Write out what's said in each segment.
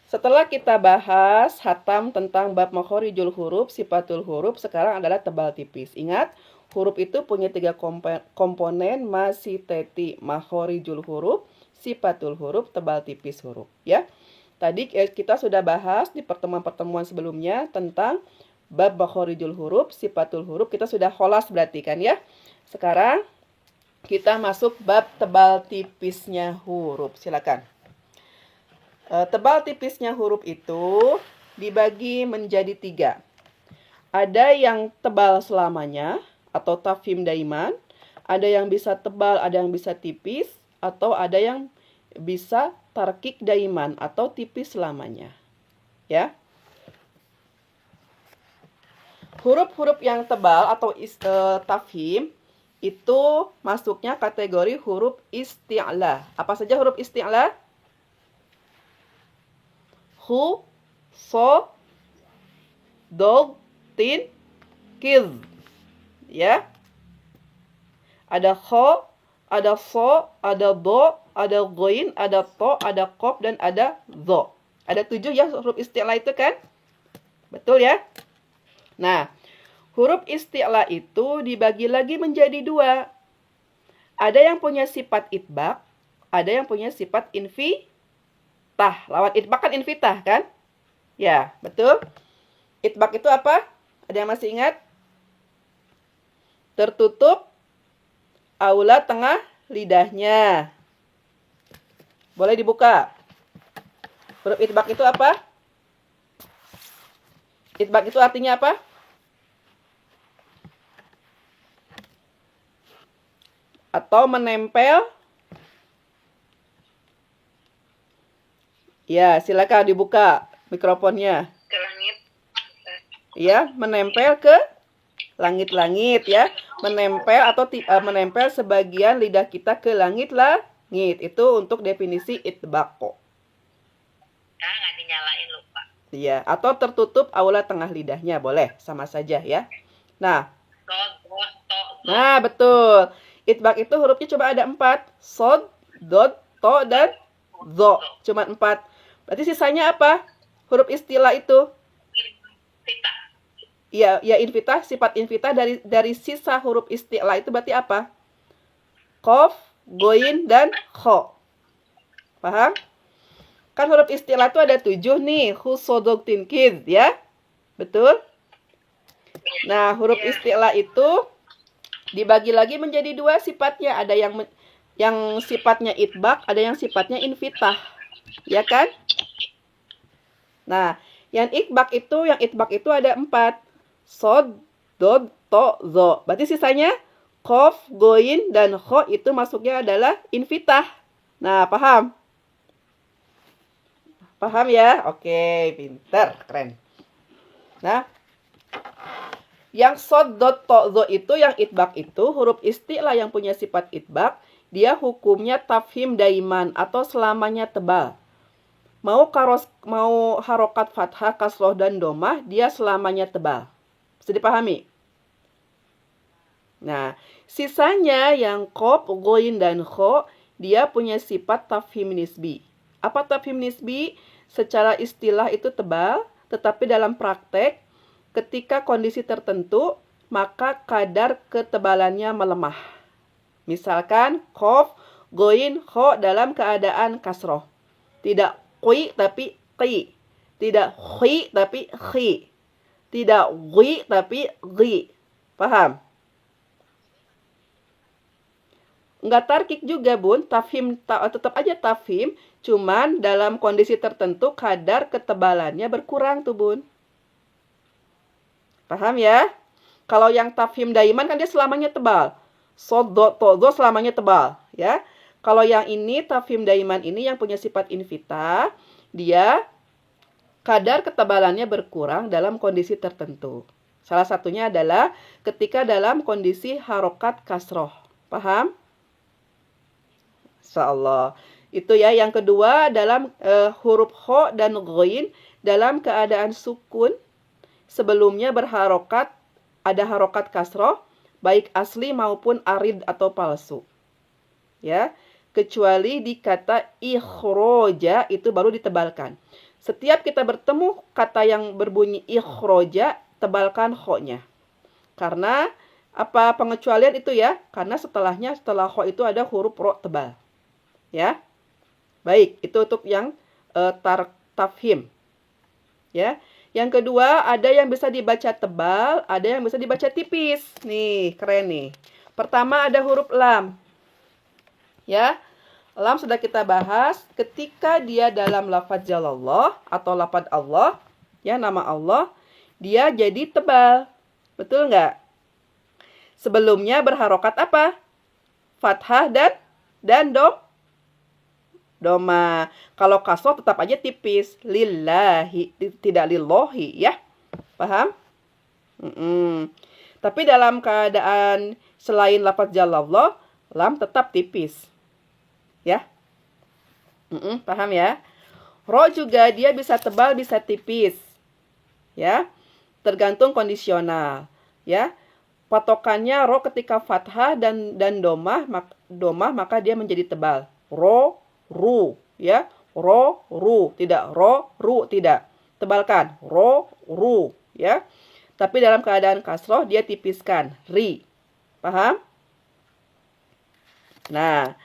Setelah kita bahas hatam tentang bab makhorijul huruf, sifatul huruf, sekarang adalah tebal tipis. Ingat, huruf itu punya 3 komponen, masih teti, makhorijul huruf, sifatul huruf, tebal tipis huruf. Ya, tadi kita sudah bahas di pertemuan-pertemuan sebelumnya tentang bab makhorijul huruf, sifatul huruf. Kita sudah kholas berarti kan ya. Sekarang kita masuk bab tebal tipisnya huruf. Silakan. Tebal tipisnya huruf itu dibagi menjadi 3. Ada yang tebal selamanya atau tafhim daiman, ada yang bisa tebal, ada yang bisa tipis, atau ada yang bisa tarkik daiman atau tipis selamanya. Ya. Huruf-huruf yang tebal atau tafhim itu masuknya kategori huruf isti'la. Apa saja huruf isti'la? Hu, so, dog, tin, kiz. Ya. Ada kho, ada so, ada do, ada goin, ada to, ada kof, dan ada zo. Ada 7 ya huruf isti'la itu kan? Betul ya? Nah, huruf isti'la itu dibagi lagi menjadi 2. Ada yang punya sifat itbaq, ada yang punya sifat infitah. Lawan itbaq kan infitah kan? Ya, betul. Itbaq itu apa? Ada yang masih ingat? Tertutup aula tengah lidahnya. Boleh dibuka. Huruf itbaq itu apa? Itbaq itu artinya apa? Atau menempel. Ya, silakan dibuka mikrofonnya. Ke langit. Ya, menempel ke langit-langit ya. Menempel atau menempel sebagian lidah kita ke langit-langit. Itu untuk definisi itbaq. Nggak dinyalain lupa. Iya, atau tertutup aula tengah lidahnya. Boleh, sama saja ya. Nah, nah betul. Itbaq itu hurufnya coba ada 4. Sod, dod, to, dan zo. Cuma 4. Berarti sisanya apa? Huruf istilah itu. Infitah. Iya, ya infitah, sifat infitah dari sisa huruf istilah itu berarti apa? Kof, goin, dan kho. Paham? Kan huruf istilah itu ada 7 nih. Hu, sodok, tin, kid, ya? Betul? Nah, huruf istilah itu dibagi lagi menjadi 2 sifatnya. Ada yang sifatnya itbaq, ada yang sifatnya infitah. Ya kan? Nah, yang itbaq itu ada 4. Sod, dod, to, zo. Berarti sisanya kof, goin, dan kho itu masuknya adalah infitah. Nah, paham? Paham ya? Oke, pinter, keren. Nah, yang sod, dot, to, zo itu, yang itbaq itu, huruf istilah yang punya sifat itbaq, dia hukumnya tafhim daiman atau selamanya tebal. Mau harokat fathah, kasroh, dan domah, dia selamanya tebal. Bisa dipahami? Nah, sisanya yang kof, goin, dan kho, dia punya sifat tafhim nisbi. Apa tafhim nisbi? Secara istilah itu tebal, tetapi dalam praktek, ketika kondisi tertentu, maka kadar ketebalannya melemah. Misalkan, kof, goin, kho dalam keadaan kasroh. Tidak kui tapi qi. Tidak khi tapi khi. Tidak ghi tapi ghi. Paham? Enggak tarkik juga, Bun. Tafhim tetap aja tafhim, cuman dalam kondisi tertentu kadar ketebalannya berkurang tuh, Bun. Paham ya? Kalau yang tafhim daiman kan dia selamanya tebal. Sodo, tozo selamanya tebal, ya. Kalau yang ini, tafhim daiman ini yang punya sifat infitah, dia kadar ketebalannya berkurang dalam kondisi tertentu. Salah satunya adalah ketika dalam kondisi harokat kasroh. Paham? Insyaallah. Itu ya. Yang kedua, dalam huruf kho dan ghoin dalam keadaan sukun, sebelumnya berharokat, ada harokat kasroh, baik asli maupun arid atau palsu. Ya. kecuali di kata ikhroja itu baru ditebalkan. Setiap kita bertemu kata yang berbunyi ikhroja, tebalkan kho-nya. Karena apa pengecualian itu ya? Karena setelah kho itu ada huruf ro tebal. Ya. Baik, itu untuk yang tafhim. Ya. Yang kedua, ada yang bisa dibaca tebal, ada yang bisa dibaca tipis. Nih, keren nih. Pertama ada huruf lam. Ya. Lam sudah kita bahas ketika dia dalam lafaz jalallah atau lafaz Allah, ya nama Allah, dia jadi tebal. Betul nggak? Sebelumnya berharokat apa? Fathah dan doma. Kalau kasroh tetap aja tipis. Lillahi, tidak lillahi ya. Paham? Tapi dalam keadaan selain lafaz jalallah, lam tetap tipis. Ya. Paham ya? Ro juga dia bisa tebal, bisa tipis. Ya. Tergantung kondisional. Ya. Patokannya ro ketika fathah dan domah maka dia menjadi tebal. Ro, ru, ya. Ro, ru, tidak ro, ru, tidak. Tebalkan. Ro, ru, ya. Tapi dalam keadaan kasroh dia tipiskan. Ri. Paham? Nah,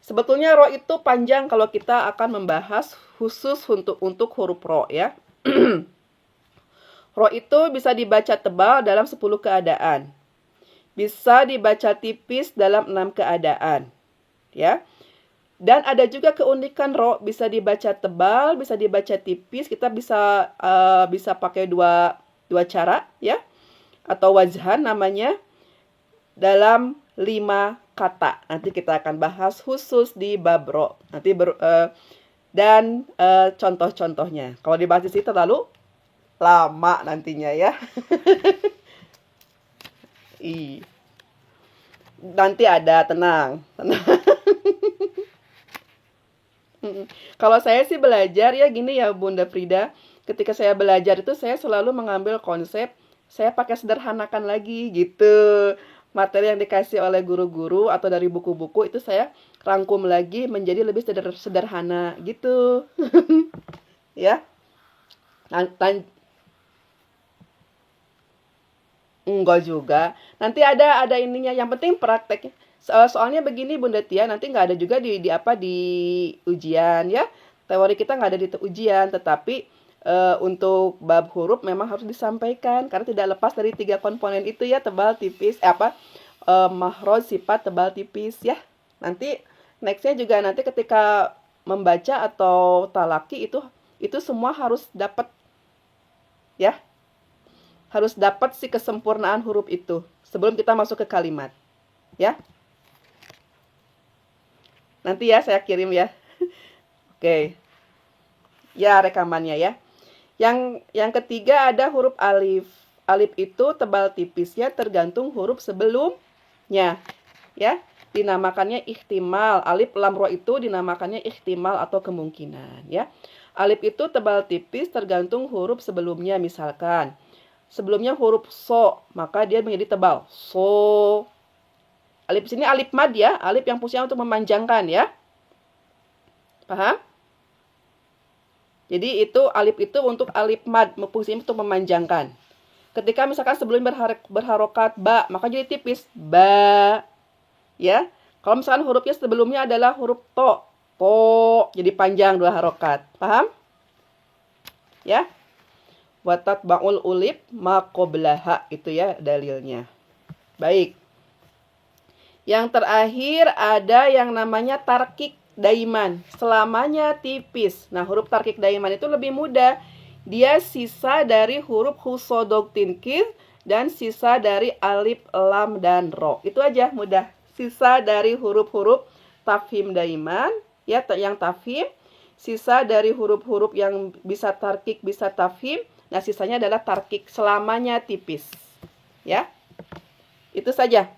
sebetulnya ro itu panjang kalau kita akan membahas khusus untuk huruf ro ya. Ro itu bisa dibaca tebal dalam 10 keadaan. Bisa dibaca tipis dalam 6 keadaan. Ya. Dan ada juga keunikan ro, bisa dibaca tebal, bisa dibaca tipis. Kita bisa pakai dua cara ya. Atau wajhan namanya dalam 5 kata. Nanti kita akan bahas khusus di bab ro. Nanti contoh-contohnya. Kalau dibahas di situ terlalu lama nantinya ya. Nanti ada, tenang. Kalau saya sih belajar ya gini ya Bunda Frida. Ketika saya belajar itu saya selalu mengambil konsep, saya pakai sederhanakan lagi gitu. Materi yang dikasih oleh guru-guru atau dari buku-buku itu saya rangkum lagi menjadi lebih sederhana gitu. Ya. Enggak juga. Nanti ada ininya. Yang penting prakteknya. Soalnya begini Bunda Tia, nanti nggak ada juga di ujian ya. Teori kita nggak ada di ujian, tetapi untuk bab huruf memang harus disampaikan karena tidak lepas dari 3 komponen itu ya, tebal, tipis, mahroj, sifat, tebal, tipis ya. Nanti nextnya juga nanti ketika membaca atau talaki itu semua harus dapat ya. Harus dapat si kesempurnaan huruf itu sebelum kita masuk ke kalimat. Ya. Nanti ya saya kirim ya. Oke. Ya, rekamannya ya. Yang ketiga ada huruf alif. Alif itu tebal tipisnya tergantung huruf sebelumnya. Ya, dinamakannya ihtimal. Alif lam ro itu dinamakannya ihtimal atau kemungkinan ya. Alif itu tebal tipis tergantung huruf sebelumnya. Misalkan sebelumnya huruf so, maka dia menjadi tebal. So. Alif sini alif mad ya, alif yang fungsinya untuk memanjangkan ya. Paham? Jadi itu alif itu untuk alif mad, fungsinya untuk memanjangkan. Ketika misalkan sebelum berharokat ba, maka jadi tipis ba. Ya. Kalau misalkan hurufnya sebelumnya adalah huruf to, jadi panjang 2 harokat. Paham? Ya. Watat ba'ul ulib maqoblaha itu ya dalilnya. Baik. Yang terakhir ada yang namanya tarkik daiman, selamanya tipis. Nah, huruf tarkik daiman itu lebih mudah. Dia sisa dari huruf husodok tinkir dan sisa dari alif, lam, dan ro. Itu aja mudah. Sisa dari huruf-huruf tafhim daiman, ya yang tafhim. Sisa dari huruf-huruf yang bisa tarkik, bisa tafhim. Nah, sisanya adalah tarkik, selamanya tipis. Ya, itu saja.